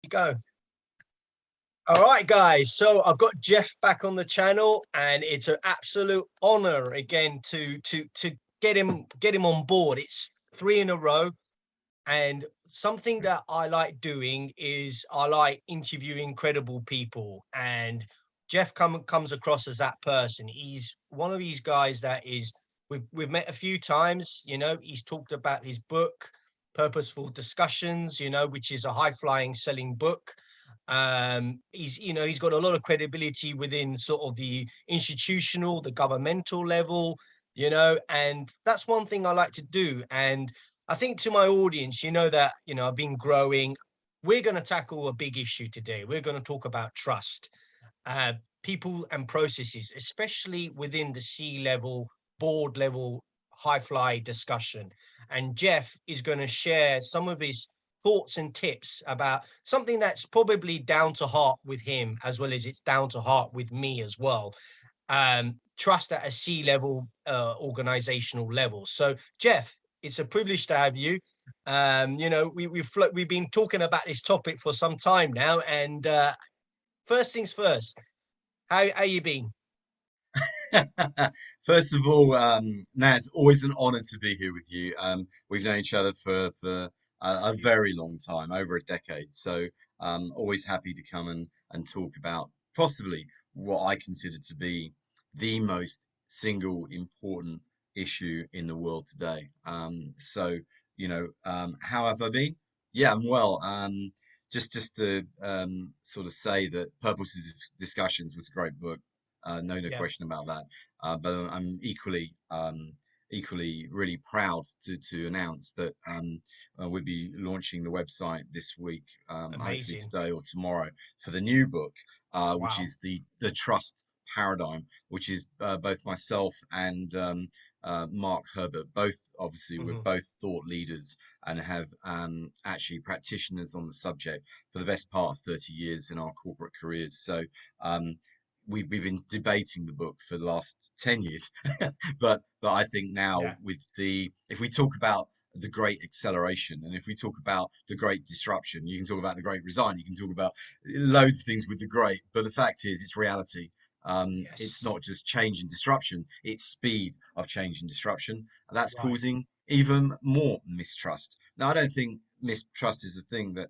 Go. All right, guys. So I've got Geoff back on the channel, and it's an absolute honor again to get him on board. It's three in a row, and something that I like doing is I like interviewing credible people, and Geoff comes across as that person. He's one of these guys that is we've met a few times. He's talked about his book, Purposeful Discussions. Which is a high flying selling book. He's got a lot of credibility within sort of the institutional, the governmental level. And that's one thing I like to do. And I think to my audience, that, I've been growing. We're going to tackle a big issue today. We're going to talk about trust, uh, people and processes, especially within the C-level, board level, high fly discussion. And Geoff is going to share some of his thoughts and tips about something that's probably down to heart with him, as well as it's down to heart with me as well. Trust at a C-level organizational level. So, Geoff, it's a privilege to have you. We've been talking about this topic for some time now, and first things first, how you been? First of all, Naz, always an honor to be here with you. We've known each other for a very long time, over a decade. So always happy to come and talk about possibly what I consider to be the most single important issue in the world today. How have I been? Yeah, I'm well. Just to sort of say that Purposes of Discussions was a great book. No Yeah, question about that. But I'm equally really proud to announce that we'll be launching the website this week, hopefully amazing. today or tomorrow, for the new book, which Wow. is the trust paradigm, which is both myself and Mark Herbert, both obviously we're Mhm. both thought leaders and have actually practitioners on the subject for the best part of 30 years in our corporate careers. So um, we've been debating the book for the last 10 years. But I think now Yeah, with the if we talk about the great acceleration, and if we talk about the great disruption, you can talk about the great resign, you can talk about loads of things with the great, but the fact is it's reality. It's yes, not just change and disruption, it's speed of change and disruption. That's right, causing even more mistrust. Now, I don't think mistrust is a thing that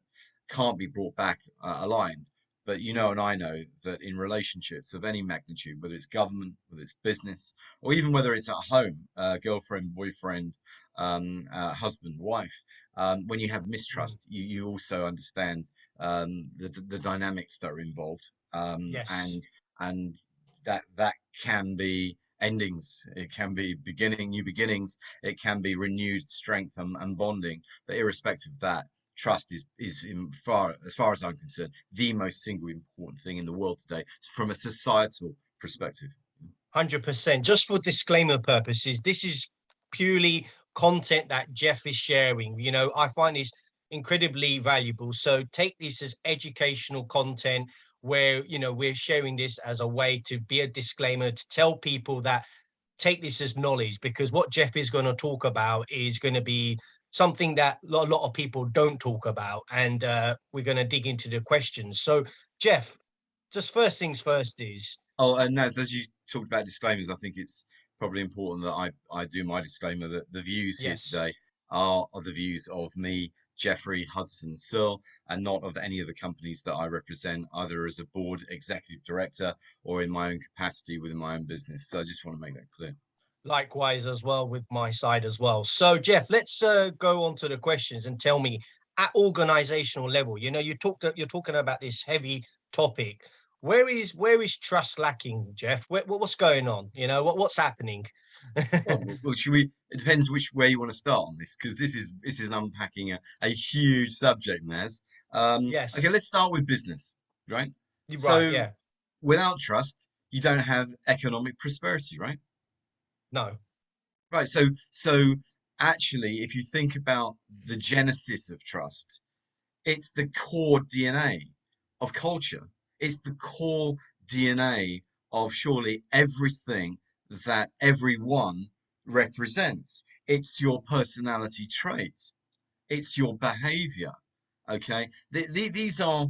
can't be brought back aligned. But you know, and I know that in relationships of any magnitude, whether it's government, whether it's business, or even whether it's at home, girlfriend, boyfriend, husband, wife, when you have mm, mistrust, you also understand the dynamics that are involved, yes. and that can be endings, it can be new beginnings, it can be renewed strength and bonding. But irrespective of that, trust is as far as I'm concerned, the most single important thing in the world today from a societal perspective. 100%. Just for disclaimer purposes, this is purely content that Geoff is sharing. I find this incredibly valuable. So take this as educational content where, we're sharing this as a way to be a disclaimer to tell people that take this as knowledge, because what Geoff is going to talk about is going to be something that a lot of people don't talk about. And we're going to dig into the questions. So, Geoff, just first things first is, Oh, and as you talked about disclaimers, I think it's probably important that I do my disclaimer that the views here yes. today are the views of me, Jeffrey Hudson Searle, and not of any of the companies that I represent, either as a board executive director or in my own capacity within my own business. So I just want to make that clear. Likewise as well with my side as well. So Geoff, let's go on to the questions and tell me at organizational level. You're talking about this heavy topic. Where is trust lacking, Geoff? What's going on? What's happening? Well, should we? It depends which way you want to start on this, because this is unpacking a huge subject, Naz. Okay, Yes, let's start with business, right? you're right. So Yeah, without trust, you don't have economic prosperity, right? no, Right. So actually, if you think about the genesis of trust, it's the core DNA of culture. It's the core DNA of surely everything that everyone represents. It's your personality traits. It's your behavior. Okay, these are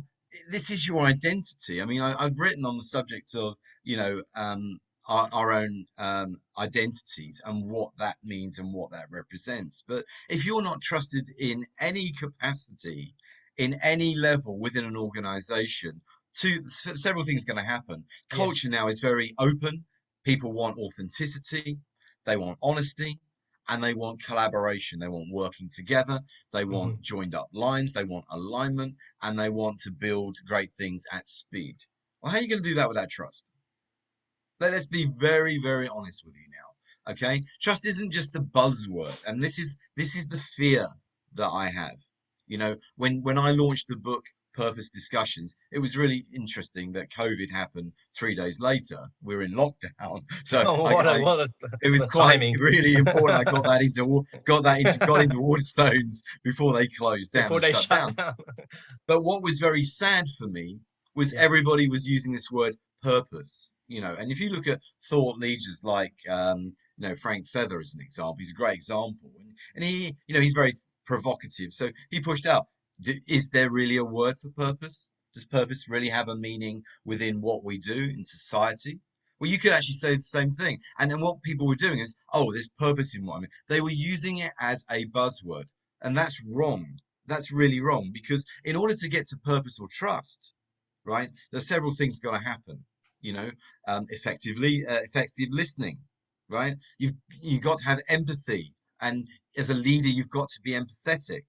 this is your identity. I mean, I've written on the subject of our own identities and what that means and what that represents. But if you're not trusted in any capacity, in any level within an organization, several things are going to happen. Culture Yes. now is very open. People want authenticity, they want honesty, and they want collaboration. They want working together. They Hmm. want joined up lines, they want alignment, and they want to build great things at speed. Well, how are you going to do that without trust? Let's be very, very honest with you now. Okay? Trust isn't just a buzzword, and this is the fear that I have. When I launched the book Purpose Discussions, it was really interesting that COVID happened 3 days later. We're in lockdown, so Oh, it what was a quite timing. really important. I got that into Waterstones before they closed down Before or they shut shut down. down. But what was very sad for me was Yeah. everybody was using this word purpose, and if you look at thought leaders like, Frank Feather as an example, he's a great example. And he's very provocative. So he pushed out, is there really a word for purpose? Does purpose really have a meaning within what we do in society? Well, you could actually say the same thing. And then what people were doing is, oh, there's purpose in what I mean. They were using it as a buzzword. And that's wrong. That's really wrong because in order to get to purpose or trust, right, there's several things got to happen. You know, effective listening, right? You've got to have empathy, and as a leader, you've got to be empathetic,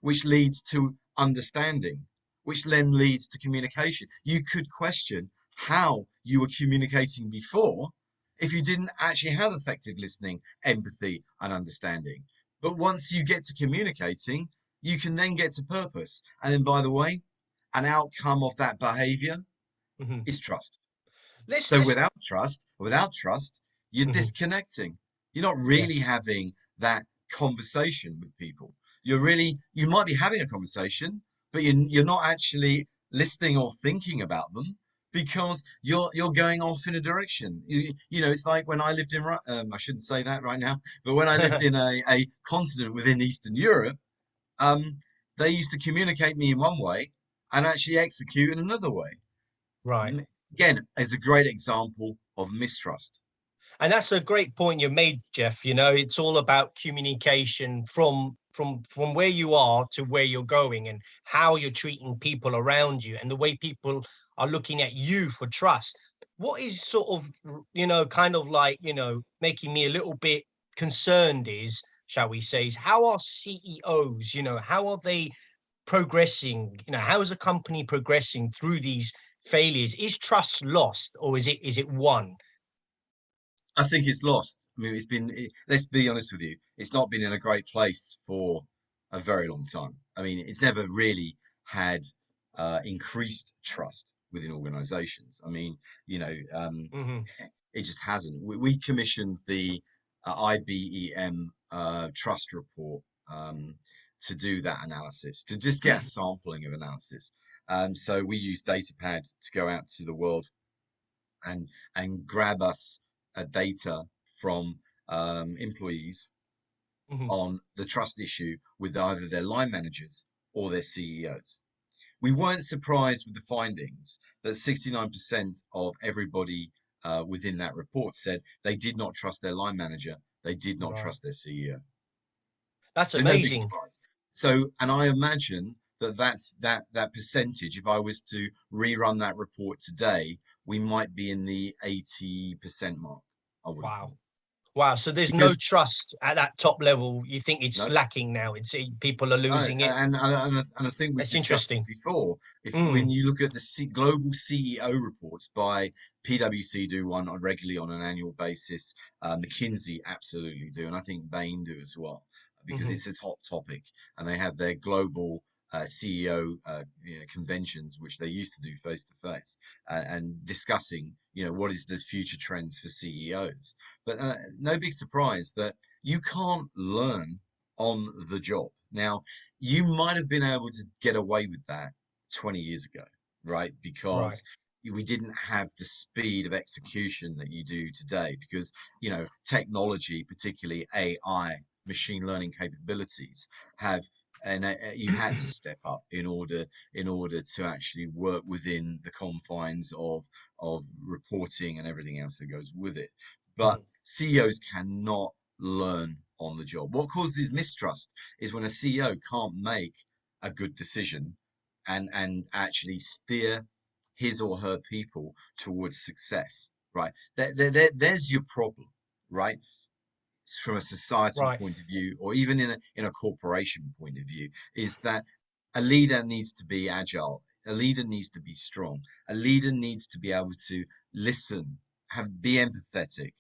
which leads to understanding, which then leads to communication. You could question how you were communicating before if you didn't actually have effective listening, empathy, and understanding. But once you get to communicating, you can then get to purpose. And then, by the way, an outcome of that behavior Hmm. is trust. Let's So let's. without trust, you're Mhm. disconnecting. You're not really Yes. having that conversation with people. You might be having a conversation, but you're not actually listening or thinking about them because you're going off in a direction. It's like when I lived I shouldn't say that right now, but when I lived in a continent within Eastern Europe, um, they used to communicate me in one way and actually execute in another way. Right. Again, is a great example of mistrust. And that's a great point you made, Geoff. It's all about communication from where you are to where you're going, and how you're treating people around you, and the way people are looking at you for trust. What is sort of, kind of like, making me a little bit concerned is, shall we say, is how are CEOs, how are they progressing? How is a company progressing through these failures? Is trust lost, or is it won? I think it's lost. I mean, let's be honest with you, it's not been in a great place for a very long time. I mean, it's never really had increased trust within organizations. I mean, Hmm. it just hasn't. We commissioned the IBEM trust report to do that analysis, to just get a sampling of analysis. So we use DataPad to go out to the world and grab us data from employees Hmm. on the trust issue with either their line managers or their CEOs. We weren't surprised with the findings that 69% of everybody within that report said they did not trust their line manager, they did not Right. trust their CEO. That's So no big amazing. surprise. So, and I imagine that percentage, if I was to rerun that report today, we might be in the 80% mark, I would have Wow. thought. Wow. So there's no Because trust at that top level. You think it's no, lacking now? People are no, losing it. and I think we've It's discussed this interesting. before. If when Mm, you look at the global CEO reports by PwC do one regularly on an annual basis, McKinsey absolutely do, and I think Bain do as well, because hmm. it's a hot topic, and they have their global CEO conventions, which they used to do face to face, and discussing, what is the future trends for CEOs. But no big surprise that you can't learn on the job. Now, you might have been able to get away with that 20 years ago, right? Right. Because we didn't have the speed of execution that you do today because, technology, particularly AI, machine learning capabilities, have and you had to step up in order to actually work within the confines of reporting and everything else that goes with it. But Mhm. CEOs cannot learn on the job. What causes mistrust is when a CEO can't make a good decision and actually steer his or her people towards success, right? There's your problem, right? From a societal Right. point of view, or even in a corporation point of view, is that a leader needs to be agile, a leader needs to be strong, a leader needs to be able to listen, be empathetic,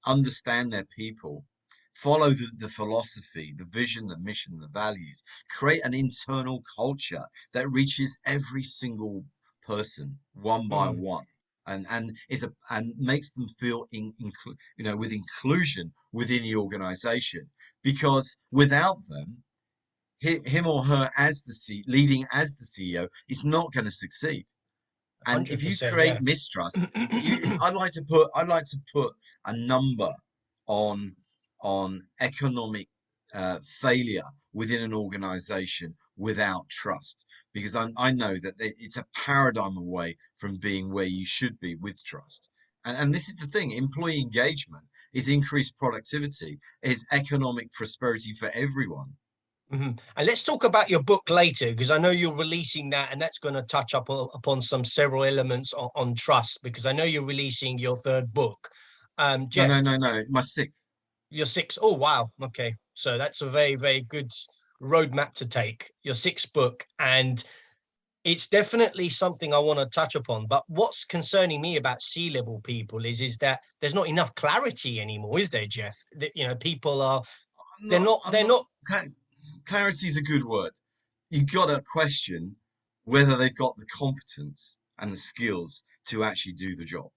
understand their people, follow the philosophy, the vision, the mission, the values, create an internal culture that reaches every single person one by Mm. one. And makes them feel with inclusion within the organization, because without them, him or her as leading as the CEO is not going to succeed. And if you 100%. create Yeah. mistrust, I'd like to put a number on economic failure within an organization without trust, because I know that it's a paradigm away from being where you should be with trust. And this is the thing: employee engagement is increased productivity, is economic prosperity for everyone. Mhm. And let's talk about your book later, because I know you're releasing that, and that's going to touch upon some several elements on trust, because I know you're releasing your third book. No, no, Geoff, no, no. My sixth. your sixth. Oh, wow. Okay. So that's a very, very good roadmap to take, your sixth book. And it's definitely something I want to touch upon. But what's concerning me about C-level people is that there's not enough clarity anymore, is there, Geoff? That, people are, I'm they're not. not, I'm they're not. not. Clarity is a good word. You got to question whether they've got the competence and the skills to actually do the job.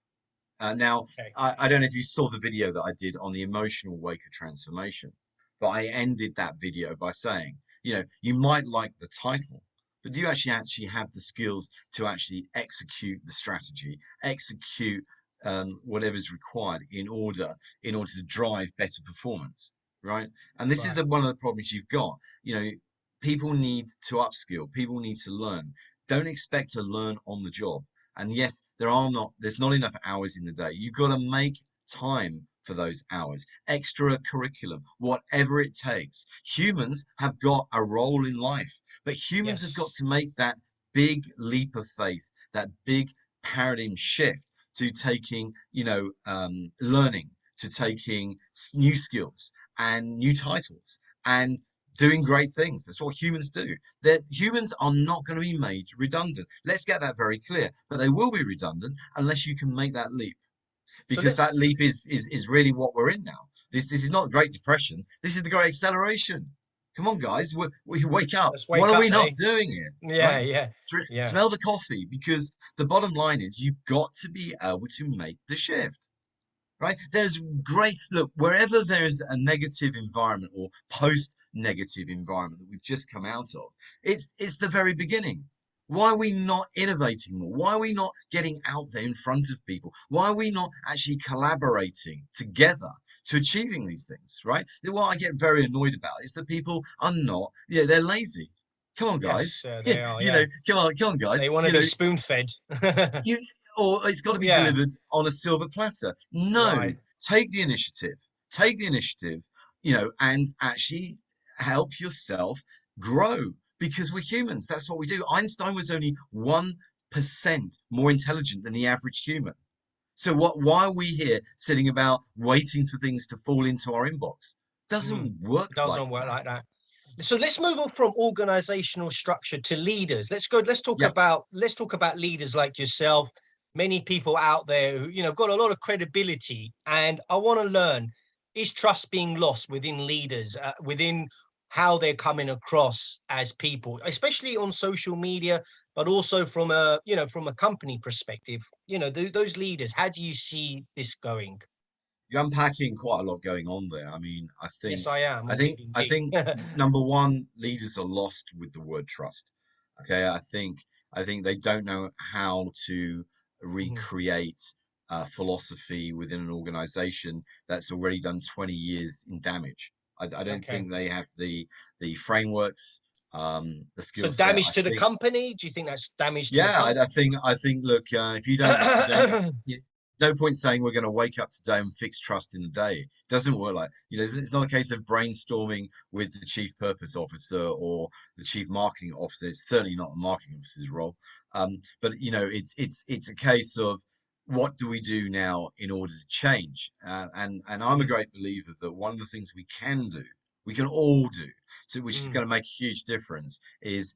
Now, Okay. I don't know if you saw the video that I did on the emotional wake of transformation, but I ended that video by saying, you might like the title, but do you actually have the skills to actually execute the strategy, execute whatever's required in order to drive better performance, right? And this is Right. one of the problems you've got. You know, people need to upskill, people need to learn. Don't expect to learn on the job. And yes, there's not enough hours in the day. You've got to make time for those hours, extra curriculum, whatever it takes. Humans have got a role in life, but humans have got Yes. to make that big leap of faith, that big paradigm shift to taking, learning, to taking new skills and new titles and doing great things. That's what humans do. Humans are not going to be made redundant. Let's get that very clear. But they will be redundant unless you can make that leap, So because let's that leap is really what we're in now. This is not the Great Depression. This is the Great Acceleration. Come on, guys, we wake up. let's What wake are up, we eh? not doing here, Yeah, right? yeah, yeah. Smell the coffee, because the bottom line is you've got to be able to make the shift, right? There's great look wherever there's a negative environment or post-negative environment that we've just come out of. It's the very beginning. Why are we not innovating more? Why are we not getting out there in front of people? Why are we not actually collaborating together to achieving these things, right? What I get very annoyed about is that people are not, yeah, they're lazy. Come on, guys. Yes, they are. Yeah, Come on, guys. they want to be spoon-fed. You or it's got to be Yeah, delivered on a silver platter. No, right. take the initiative. Take the initiative, and actually help yourself grow, because we're humans. That's what we do. Einstein was only 1% more intelligent than the average human. So why are we here sitting about waiting for things to fall into our inbox? Mm. Doesn't work It like doesn't work that. like that. So let's move on from organizational structure to leaders. Let's go. Yep. Let's talk about leaders like yourself. Many people out there who got a lot of credibility, and I want to learn: is trust being lost within leaders, within how they're coming across as people, especially on social media, but also from a company perspective? Those leaders. How do you see this going? You're unpacking quite a lot going on there. I mean, I Yes, think, I am. I I'm think, thinking I big. think number one, leaders are lost with the word trust. Okay, I think they don't know how to Mhm. recreate philosophy within an organization that's already done 20 years in damage. I don't Okay. think they have the frameworks. the So skill set. damage I to the think, company? Do you think that's damage to the yeah, company? I think, look, if you don't, no point saying we're going to wake up today and fix trust in a day. It doesn't work like, it's not a case of brainstorming with the chief purpose officer or the chief marketing officer. It's certainly not the marketing officer's role. But it's a case of what do we do now in order to change? And I'm a Mm, great believer that one of the things we can do, we can all do, so which is mm. going to make a huge difference, is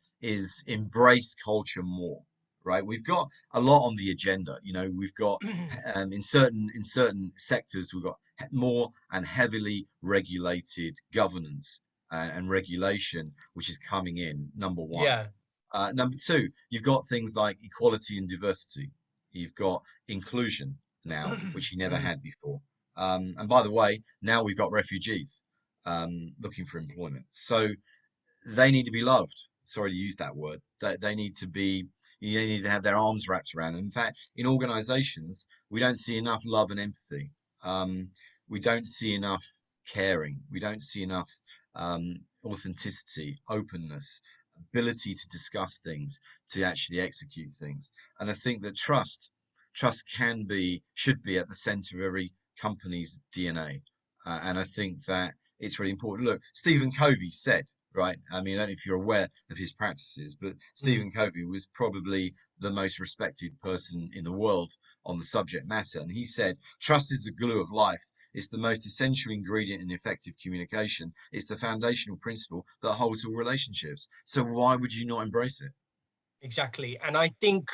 embrace culture more. Right? We've got a lot on the agenda. We've got in certain sectors, we've got more and heavily regulated governance and regulation, which is coming in. Number one. Yeah. Number two, you've got things like equality and diversity. You've got inclusion now, which you never Mm, had before. And by the way, now we've got refugees looking for employment. So they need to be loved. Sorry to use that word. They need to be, you need to have their arms wrapped around them. In fact, in organizations, we don't see enough love and empathy. Um, we don't see enough caring. We don't see enough authenticity, openness, ability to discuss things, to actually execute things. And I think that trust should be at the center of every company's DNA. And I think that it's really important. Look, Stephen Covey said, right? I mean, I don't know if you're aware of his practices, but mm. Stephen Covey was probably the most respected person in the world on the subject matter. And he said, trust is the glue of life. It's the most essential ingredient in effective communication. It's the foundational principle that holds all relationships. So why would you not embrace it? Exactly. And I think,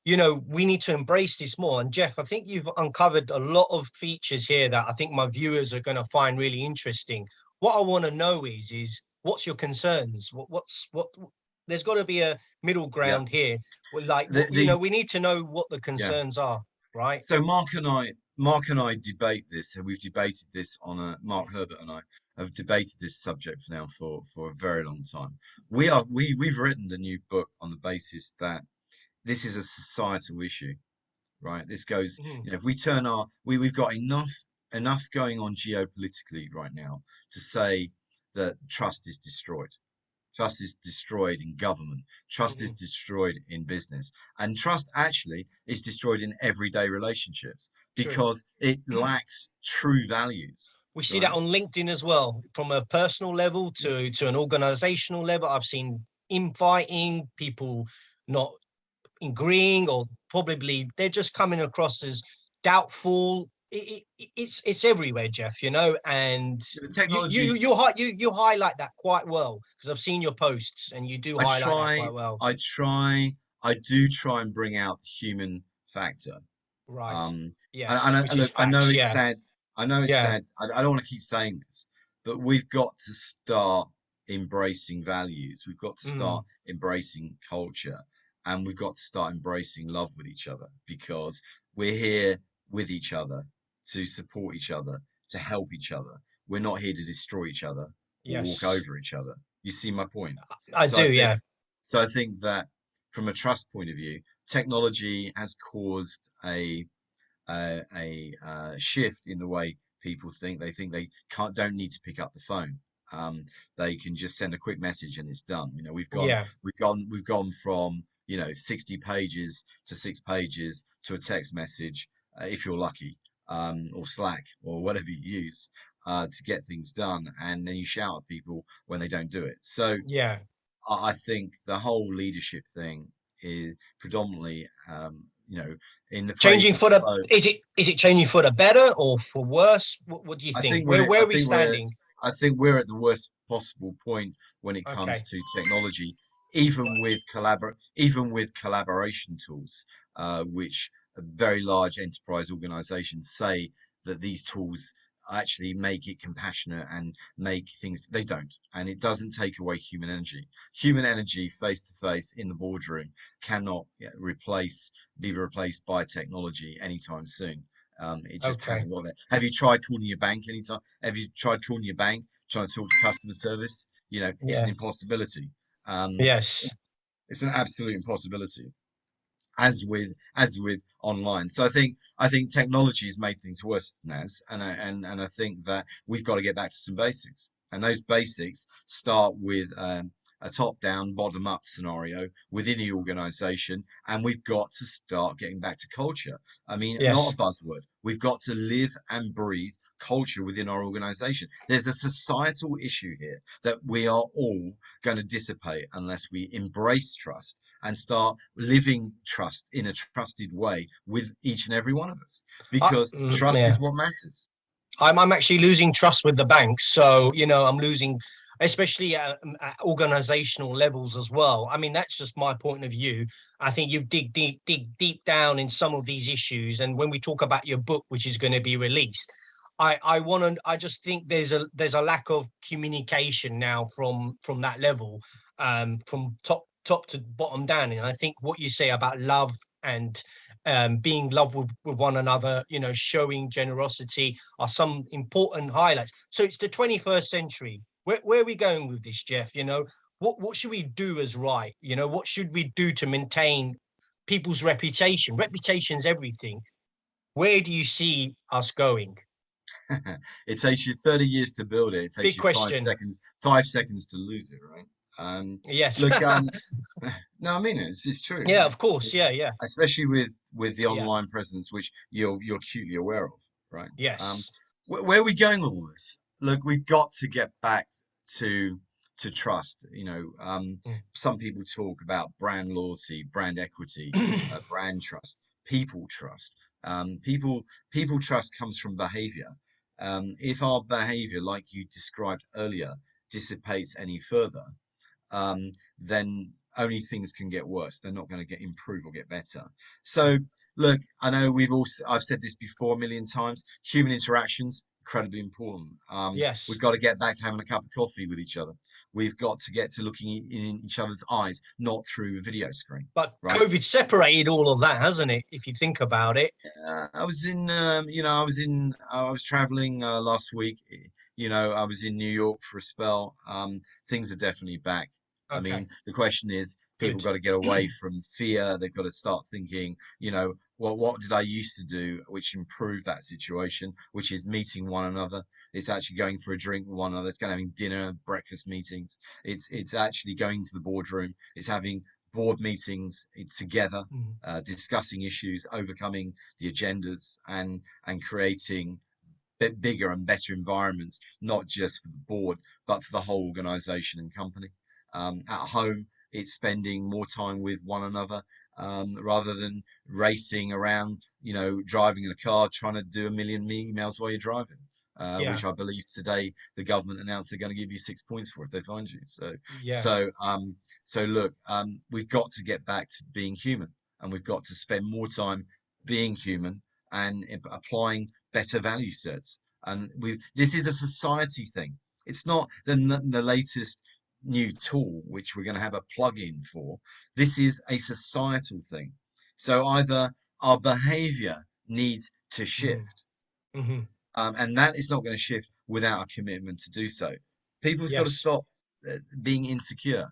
we need to embrace this more. And Geoff, I think you've uncovered a lot of features here that I think my viewers are going to find really interesting. What I want to know is what's your concerns? There's got to be a middle Yeah. ground here. Well, like, The we need to know what the yeah. concerns are, right? So Mark and I debate this, and we've debated this Mark Herbert and I have debated this subject now for a very long time. We've written the new book on the basis that this is a societal issue, right? This goes, Mhm. if we turn we've got enough going on geopolitically right now to say that trust is destroyed. Trust is destroyed in government. Trust is Mhm. destroyed in business. And trust actually is destroyed in everyday relationships True. because it lacks true values, We see that right? on LinkedIn as well, from a personal level to an organizational level. I've seen infighting, people not agreeing, or probably they're just coming across as doubtful. It's everywhere, Geoff. And The you you technology, you you highlight that quite well, because I've seen your posts and you do I highlight that try, quite well. I try, I do try and bring out the human factor. Right. Um, Yes, which and is look, I know facts. it's Yeah. sad. I know it's Yeah. sad. I don't want to keep saying this, but we've got to start embracing values. We've got to Mm, start embracing culture, and we've got to start embracing love with each other because we're here with each other to support each other, to help each other. We're not here to destroy each other or walk yes, over each other. You see my point? I So do. I think, Yeah. that from a trust point of view, technology has caused a shift in the way people think. They think they don't need to pick up the phone. They can just send a quick message and it's done. Yeah. We've gone from 60 pages to 6 pages to a text message, if you're lucky, or Slack or whatever you use to get things done, and then you shout at people when they don't do it. So Yeah. I think the whole leadership thing is predominantly, in the praise Changing of for the slow. is it changing for the better or for worse? What do you I think? think Where we're, where I are we think we're, standing? I think we're at the worst possible point when it comes Okay. to technology, even with collaboration tools, which very large enterprise organizations say that these tools actually make it compassionate and make things. They don't, and it doesn't take away human energy. Human energy face to face in the boardroom cannot be replaced by technology anytime soon. It just Okay. hasn't got there. Have you tried calling your bank anytime? Have you tried calling your bank, trying to talk to customer service? It's an Yeah. impossibility. Um, Yes. it's an absolute impossibility, as with online. So I think technology has made things worse, Naz, and I think that we've got to get back to some basics, and those basics start with a top-down, bottom-up scenario within the organization, and we've got to start getting back to culture. I mean, not Yes. a buzzword. We've got to live and breathe culture within our organization. There's a societal issue here that we are all going to dissipate unless we embrace trust and start living trust in a trusted way with each and every one of us, because trust Yeah. is what matters. I'm actually losing trust with the banks. So, I'm losing, especially at organizational levels as well. I mean, that's just my point of view. I think you dig deep down in some of these issues. And when we talk about your book, which is going to be released, I just think there's a lack of communication now from that level, from top to bottom down. And I think what you say about love and being love with one another, showing generosity are some important highlights. So it's the 21st century. Where are we going with this, Geoff? What should we do as right? What should we do to maintain people's reputation? Reputation's everything. Where do you see us going? It takes you 30 years to build it. It takes Big you question. 5 seconds to lose it, right? Um, Yes. look, no, I mean it's true, Yeah, right? of course. Yeah, yeah, Especially with the yeah. online presence, which you're acutely aware of, right? Um, Yes. where are we going with all this? Look, we've got to get back to to trust. Mm. Some people talk about brand loyalty, brand equity, brand trust, people trust. People trust comes from behavior. If our behavior, like you described earlier, dissipates any further, then only things can get worse. They're not going to get improve or get better. So, look, I know I've said this before a million times. Human interactions incredibly important. We've Yes. got to get back to having a cup of coffee with each other. We've got to get to looking in each other's eyes, not through a video screen, But right? COVID separated all of that, hasn't it? If you think about it. I was traveling last week. I was in New York for a spell. Things are definitely back. I Okay. mean, the question is, people Good. got to get away from fear. They've got to start thinking, well, what did I used to do which improved that situation, which is meeting one another. It's actually going for a drink with one another. It's going having dinner, breakfast meetings. It's actually going to the boardroom. It's having board meetings together, Mm. discussing issues, overcoming the agendas, and creating bigger and better environments, not just for the board, but for the whole organization and company. At home, it's spending more time with one another, rather than racing around, driving in a car, trying to do a million emails while you're driving. Yeah. Which I believe today the government announced they're going to give you 6 points for if they find you. So, Yeah. so, um, so look, we've got to get back to being human, and we've got to spend more time being human and applying better value sets. And this is a society thing. It's not the latest new tool which we're going to have a plug-in for. This is a societal thing. So either our behavior needs to Mm. shift, Hmm. and that is not going to shift without a commitment to do so. People's got to Yes. stop being insecure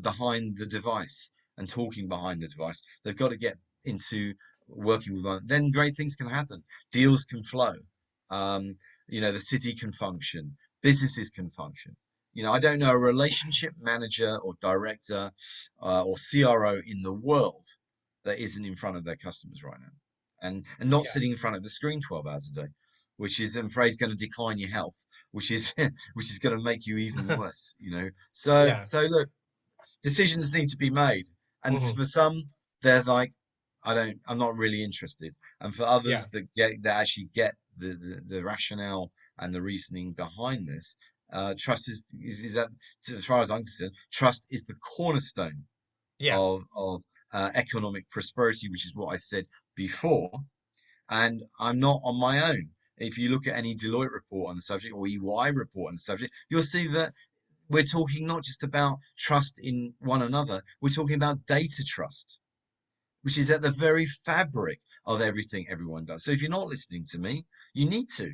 behind the device and talking behind the device. They've got to get into working with one. Then great things can happen. Deals can flow. Um, the city can function. Businesses can function. I don't know a relationship manager or director or CRO in the world that isn't in front of their customers right now, and not Yeah. sitting in front of the screen 12 hours a day, which is, I'm afraid, going to decline your health, which is which is going to make you even worse. So Yeah. so look, decisions need to be made, and Hmm. for some, they're like, I'm not really interested, and for Yeah. others that actually get the rationale and the reasoning behind this, trust is that, as far as I'm concerned, trust is the cornerstone Yeah. of economic prosperity, which is what I said before. And I'm not on my own. If you look at any Deloitte report on the subject or EY report on the subject, you'll see that we're talking not just about trust in one another, we're talking about data trust, which is at the very fabric of everything everyone does. So if you're not listening to me, you need to.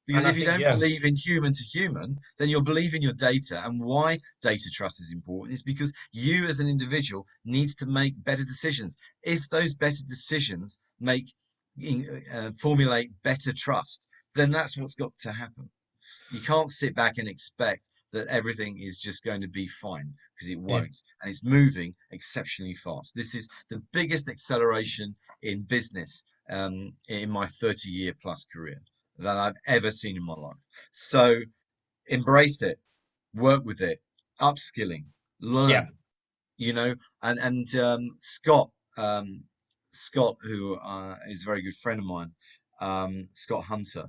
Because And I if you think, don't yeah. believe in human to human, then you'll believe in your data. And why data trust is important is because you as an individual needs to make better decisions. If those better decisions formulate better trust, then that's what's got to happen. You can't sit back and expect that everything is just going to be fine, because it Yeah. won't. And it's moving exceptionally fast. This is the biggest acceleration in business in my 30-year plus career that I've ever seen in my life. So embrace it, work with it, upskilling, Yeah. learn, you know, and um, Scott, who is a very good friend of mine, Scott Hunter,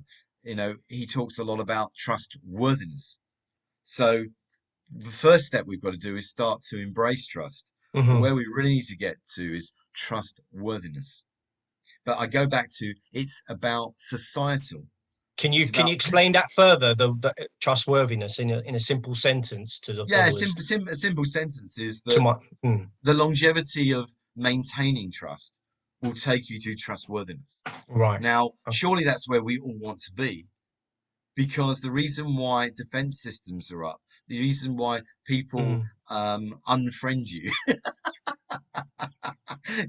he talks a lot about trustworthiness. So the first step we've got to do is start to embrace trust. But Hmm. where we really need to get to is trustworthiness. But I go back to it's about societal. Can It's you about explain that further, the trustworthiness in a simple sentence to the yeah, followers? a simple sentence is To that my the longevity of maintaining trust will take you to trustworthiness. right. Now, Okay. surely that's where we all want to be, because the reason why defense systems are up, the reason why people Mm. unfriend you,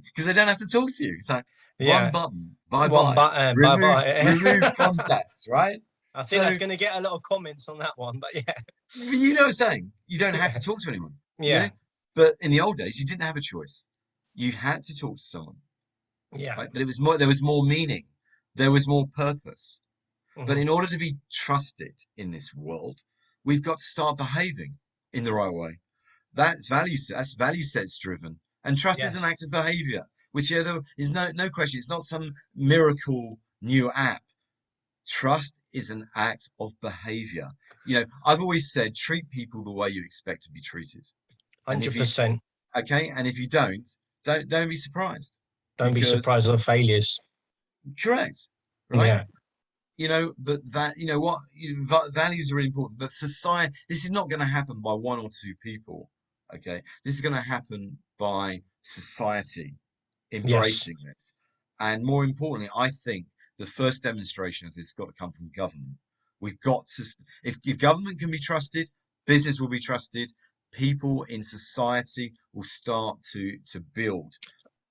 because they don't have to talk to you. It's like one Yeah. button, bye One bye, button. Bye bye. remove contacts, right? I think that's So going to get a lot of comments on that one, but yeah. you know what I'm saying? You don't have to Yeah. talk to anyone, Yeah. But in the old days, you didn't have a choice. You had to talk to someone, Yeah. right? But there was more meaning, there was more purpose. But Hmm. in order to be trusted in this world, we've got to start behaving in the right way. That's value sets driven, and trust is an Yes. act of behavior, which is no question. It's not some miracle new app. Trust is an act of behavior. I've always said treat people the way you expect to be treated, and if you 100%. okay, and if you don't be surprised, Don't be because surprised at the failures. correct, right? Yeah. But that, values are really important. But society, this is not going to happen by one or two people. Okay, this is going to happen by society Yes. embracing this. And more importantly, I think the first demonstration of this has got to come from government. We've got to, if government can be trusted, business will be trusted, people in society will start to build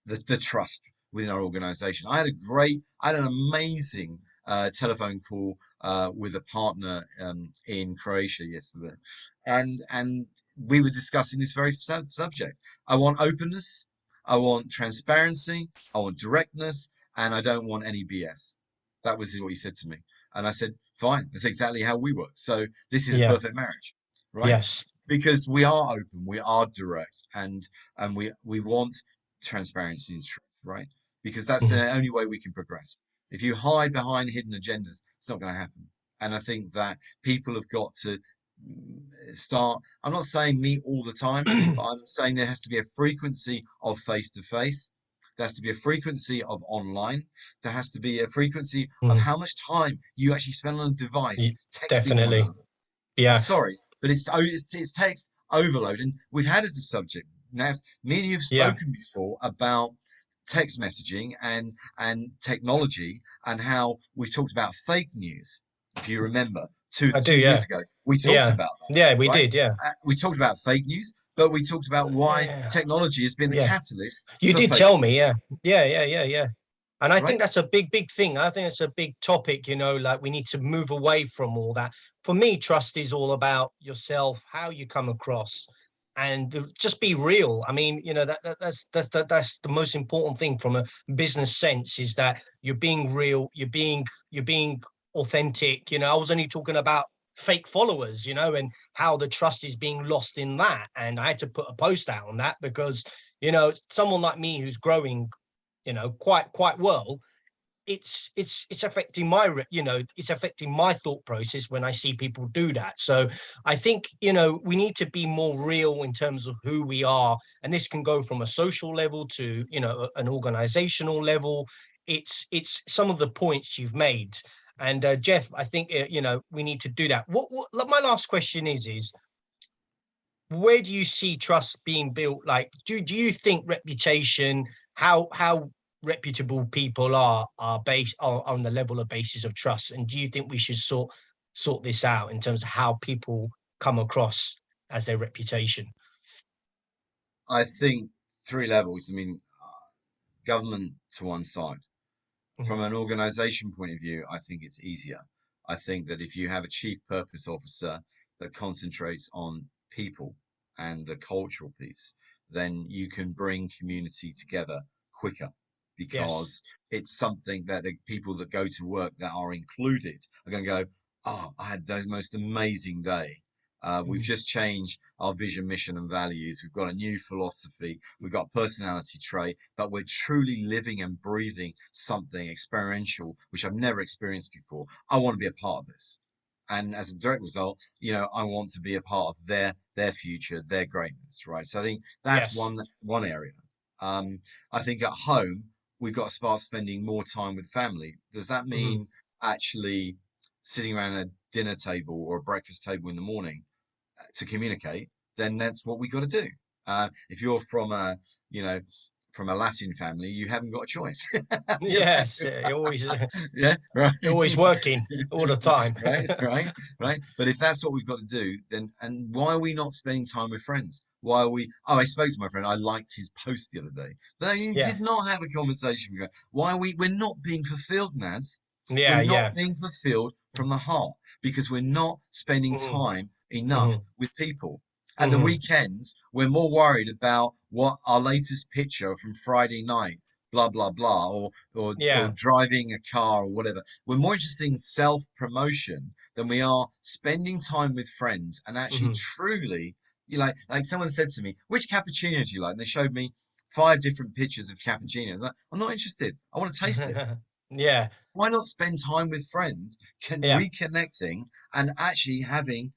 the trust within our organization. I had an amazing telephone call with a partner in Croatia yesterday, and we were discussing this very subject. I want openness, I want transparency, I want directness, and I don't want any BS. That was what he said to me, and I said, "Fine, that's exactly how we work. So this is a Yeah. perfect marriage, right?" Yes. Because we are open, we are direct, and we want transparency and truth, right? Because that's Mhm. the only way we can progress. If you hide behind hidden agendas, it's not going to happen. And I think that people have got to start. I'm not saying meet all the time, but I'm saying there has to be a frequency of face to face. There has to be a frequency of online. There has to be a frequency of Mhm. how much time you actually spend on a device texting one Definitely. another. Yeah. Sorry, but it's text overload, and we've had it as a subject. Now, me and you have Yeah. spoken before about text messaging and technology, and how we talked about fake news. If you remember, two I do. two Yeah. years ago, we talked Yeah. about that, Yeah. We right? did. Yeah. We talked about fake news, but we talked about why Yeah. technology has been the Yeah. catalyst You for did fake tell me. news, Yeah. Yeah. Yeah. Yeah. Yeah. And I think right? that's a big thing. I think it's a big topic, like we need to move away from all that. For me, trust is all about yourself, how you come across, and just be real. I mean, that's the most important thing from a business sense is that you're being real, you're being authentic. I was only talking about fake followers, and how the trust is being lost in that. And I had to put a post out on that because, someone like me who's growing quite well, it's affecting it's affecting my thought process when I see people do that. So I think we need to be more real in terms of who we are, and this can go from a social level to an organizational level. It's some of the points you've made, and Geoff, I think we need to do that. What my last question is where do you see trust being built? Like, do you think reputation, how reputable people are based on the level of basis of trust? And do you think we should sort this out in terms of how people come across as their reputation? I think three levels. I mean, government to one side. From Mhm. an organization point of view, I think it's easier. I think that if you have a chief purpose officer that concentrates on people and the cultural piece, then you can bring community together quicker, Yes. because it's something that the people that go to work that are included are going to go, oh, I had the most amazing day. We've Mm. just changed our vision, mission, and values. We've got a new philosophy. We've got personality trait, but we're truly living and breathing something experiential, which I've never experienced before. I want to be a part of this. And as a direct result, I want to be a part of their future, their greatness, right? So I think that's Yes. one area. Um, I think at home we've got to start spending more time with family. Does that Hmm. mean actually sitting around a dinner table or a breakfast table in the morning to communicate? Then that's what we got to do. If you're from you know, from a Latin family, you haven't got a choice. Yes. You're always Yeah, right. you're always working all the time. Right, right, right. But if that's what we've got to do, then and why are we not spending time with friends? Why are we? Oh, I spoke to my friend. I liked his post the other day. No, you Yeah. did not have a conversation with her. Why are we? We're not being fulfilled, Naz. We're Yeah. not Yeah. being fulfilled from the heart because we're not spending Hmm. time enough Hmm. with people. At the Hmm. weekends, we're more worried about what our latest picture from Friday night, blah blah blah, or Yeah. driving a car or whatever. We're more interested in self-promotion than we are spending time with friends and actually Hmm. truly, like someone said to me, which cappuccino do you like? And they showed me 5 different pictures of cappuccinos. Like, I'm not interested. I want to taste it. Yeah. Why not spend time with friends, Yeah. reconnecting and actually having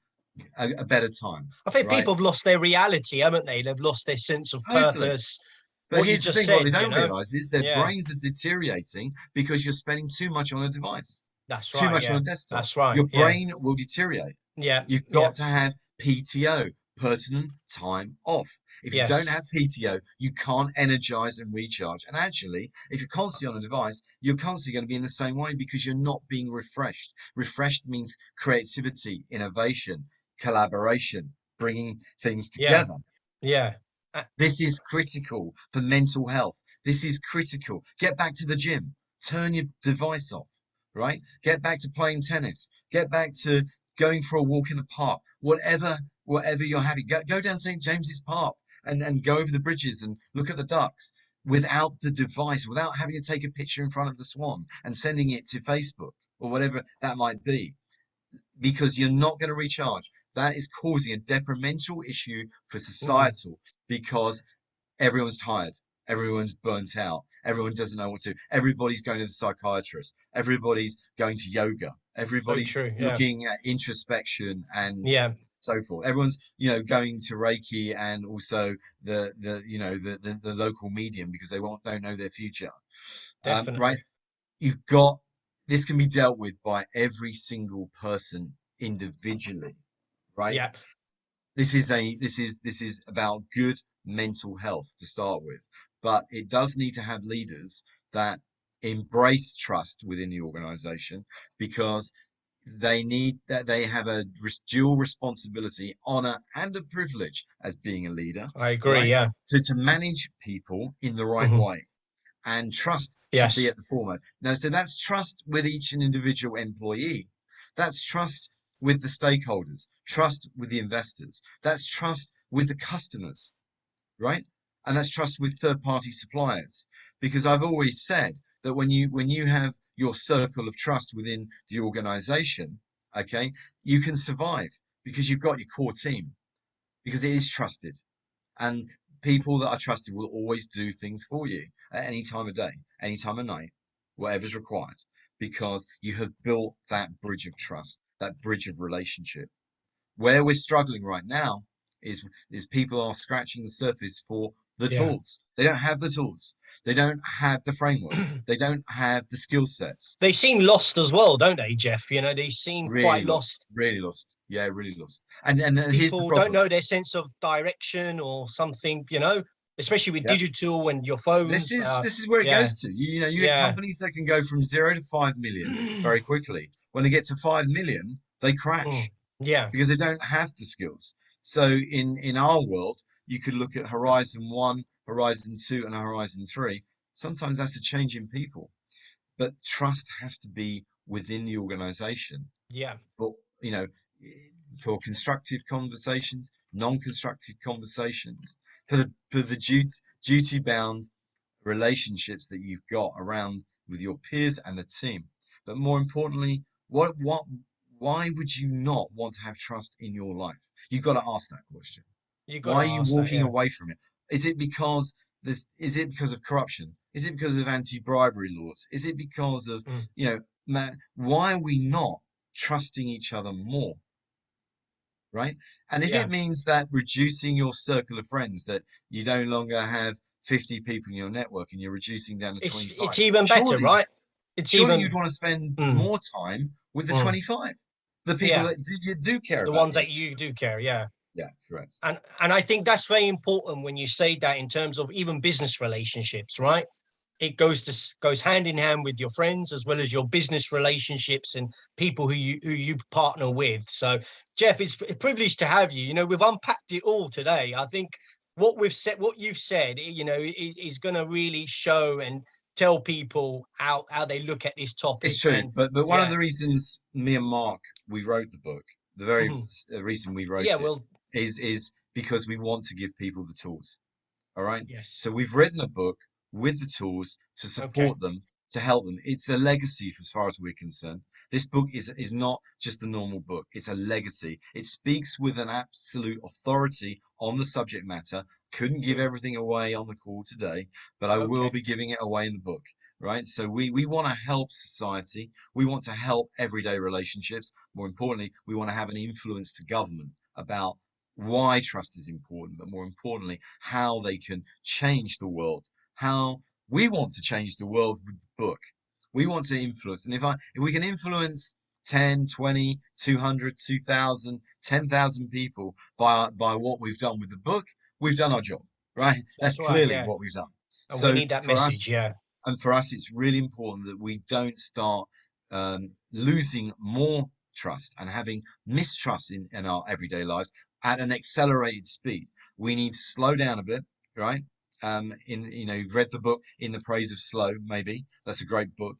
a better time, I think right? people have lost their reality, haven't they? They've lost their sense of Totally. purpose. But What you here's the just thing, what they said, don't realize is their Yeah. brains are deteriorating because you're spending too much on a device, That's too right. much on Yeah. a desktop. That's right. Your Yeah. brain will deteriorate. Yeah. You've Yeah. got to have PTO, pertinent time off. If you don't Yes. have PTO, you can't energize and recharge. And actually, if you're constantly on a device, you're constantly going to be in the same way because you're not being refreshed. Refreshed means creativity, innovation, collaboration, bringing things Yeah. together. Yeah. Uh, This is critical for mental health. This is critical. Get back to the gym. Turn your device off, right? Get back to playing tennis. Get back to going for a walk in the park. Whatever you're happy. Go down St. James's Park and go over the bridges and look at the ducks without the device, without having to take a picture in front of the swan and sending it to Facebook or whatever that might be, because you're not going to recharge. That is causing a detrimental issue for mm, societal because everyone's tired. Everyone's burnt out. Everyone doesn't know what to do. Everybody's going to the psychiatrist. Everybody's going to yoga. so Everybody's true. Yeah. looking at introspection and Yeah. so forth. Everyone's, going to Reiki and also the local medium because they don't know their future. Right? Definitely. You've got this can be dealt with by every single person individually, right? Yeah. This is about good mental health to start with, but it does need to have leaders that embrace trust within the organization because they have a dual responsibility, honor, and a privilege as being a leader, I agree. right? Yeah. To manage people in the right Hmm. way, and trust should be Yes. at the foremost. Now, so that's trust with each and individual employee. That's trust with the stakeholders, trust with the investors. That's trust with the customers, right? And that's trust with third-party suppliers. Because I've always said that when you have your circle of trust within the organization, okay, you can survive because you've got your core team, because it is trusted. And people that are trusted will always do things for you at any time of day, any time of night, whatever's required, because you have built that bridge of trust, that bridge of relationship. Where we're struggling right now is people are scratching the surface for the Yeah. tools. They don't have the tools. They don't have the frameworks. They don't have the skill sets. They seem lost as well, don't they, Geoff? They seem Really quite lost. lost. Really lost. Yeah, really lost. And here's the People don't problem. know their sense of direction or something, especially with Yeah. digital and your This phones. is this is where it Yeah. goes to. You get Yeah. companies that can go from 0 to 5 million very quickly. When they get to 5 million, they Mm. crash Yeah. because they don't have the skills. So in our world, you could look at Horizon One, Horizon Two, and Horizon Three. Sometimes that's a change in people, but trust has to be within the organization. Yeah. But you know, for constructive conversations, non-constructive conversations, for the duty bound relationships that you've got around with your peers and the team. But more importantly, why would you not want to have trust in your life? You've got to ask that question. You got Why to are you ask that, walking yeah. away from it? Is it because is it because of corruption? Is it because of anti-bribery laws? Is it because of, Mm. man, why are we not trusting each other more? Right? And if Yeah. it means that reducing your circle of friends, that you no longer have 50 people in your network and you're reducing down to It's 25, even better, surely, right? It's surely you'd even want to spend mm, more time with the mm, 25, the people yeah, that you do care the about ones you. that you do care, yeah. Yeah, correct. And I think that's very important when you say that in terms of even business relationships, right? It goes hand in hand with your friends as well as your business relationships and people who you partner with. So, Geoff, it's a privilege to have you. We've unpacked it all today. I think what you've said, is going to really show and tell people how they look at this It's topic. true, And but one of yeah, the reasons me and Mark we wrote the book, the very mhm. reason we Yeah, wrote it well, is because we want to give people the tools. All right. yes, So we've written a book with the tools to okay, support them, to help them. It's a legacy as far as we're concerned. This book is not just a normal book. It's a legacy. It speaks with an absolute authority on the subject matter. Couldn't give good, everything away on the call today, but I will okay, be giving it away in the book. Right. So we want to help society. We want to help everyday relationships. More importantly, we want to have an influence to government about why trust is important, but more importantly, how they can change the world. How we want to change the world with the book. We want to influence. And if we can influence 10, 20, 200, 2,000, 10,000 people by what we've done with the book, we've done our job, right? That's that's right, clearly yeah. what we've done. And we So need that for message, us, yeah. it's really important that we don't start losing more trust and having mistrust in our everyday lives at an accelerated speed. We need to slow down a bit, right? You've read the book In the Praise of Slow, maybe. That's a great book.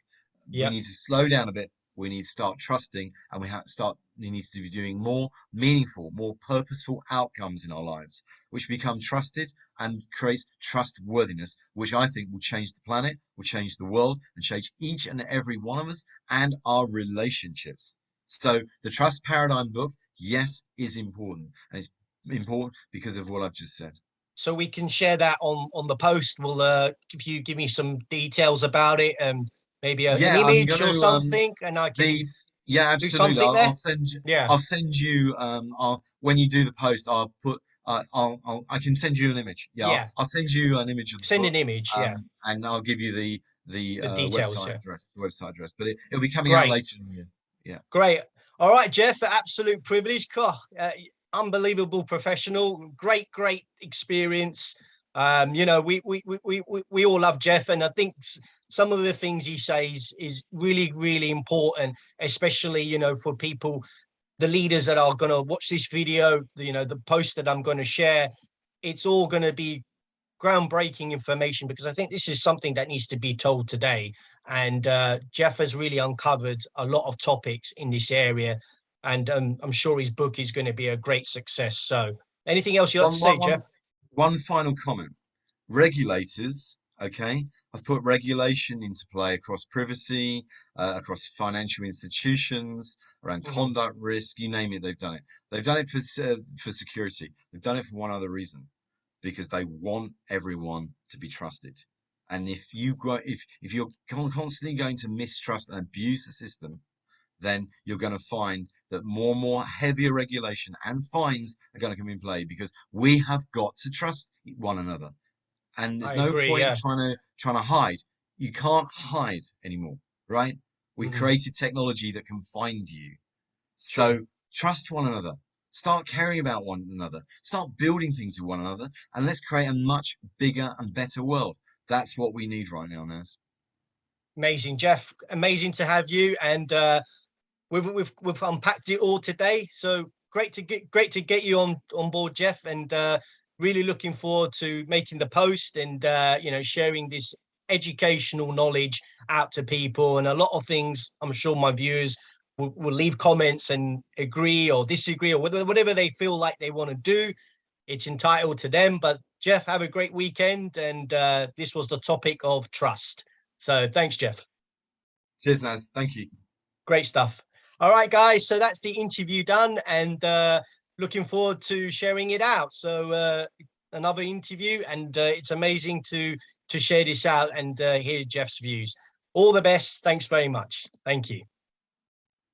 We Yep. need to slow down a bit. We need to start trusting, and we need to be doing more meaningful, more purposeful outcomes in our lives, which become trusted and creates trustworthiness, which I think will change the planet, will change the world, and change each and every one of us and our relationships. So the Trust Paradigm book, yes, is important. And it's important because of what I've just said. So we can share that on the post. Will if you give me some details about it and maybe an Yeah, I'm image going or to something, and I can the yeah, do absolutely. something there. Yeah. I'll send you when you do the post, I can send you an image. Yeah, Yeah. I'll send you an image of the Send book, an image. Yeah. and I'll give you the The details. website Yeah. address, but it'll be coming out Great. later in the year. Yeah. Great. All right, Geoff. Absolute privilege. Unbelievable professional. Great experience. We all love Geoff, and I think some of the things he says is really important, especially for people, the leaders that are going to watch this video, the post that I'm going to share. It's all going to be groundbreaking information because I think this is something that needs to be told today. And Geoff has really uncovered a lot of topics in this area, and I'm sure his book is going to be a great success. So, anything else you'd like to One, say, one, Geoff? one, one final comment. Regulators, okay? I've put regulation into play across privacy, across financial institutions, around Mhm. conduct risk, you name it, they've done it. They've done it for security. They've done it for one other reason, because they want everyone to be trusted. And if you're constantly going to mistrust and abuse the system, then you're going to find that more and more heavier regulation and fines are going to come in play because we have got to trust one another. And there's I no agree. point Yeah. trying to hide. You can't hide anymore, right? We Mhm. created technology that can find you. True. So trust one another. Start caring about one another. Start building things with one another, and let's create a much bigger and better world. That's what we need right now, Naz. Amazing, Geoff. Amazing to have you. And we've unpacked it all today. So great to get you on board, Geoff, and really looking forward to making the post and sharing this educational knowledge out to people and a lot of things. I'm sure my viewers will leave comments and agree or disagree or whatever they feel like they want to do. It's entitled to them. But Geoff, have a great weekend. And this was the topic of trust. So thanks, Geoff. Cheers, Naz. Thank you. Great stuff. All right, guys. So that's the interview done, and looking forward to sharing it out. So another interview, and it's amazing to share this out and hear Geoff's views. All the best. Thanks very much. Thank you.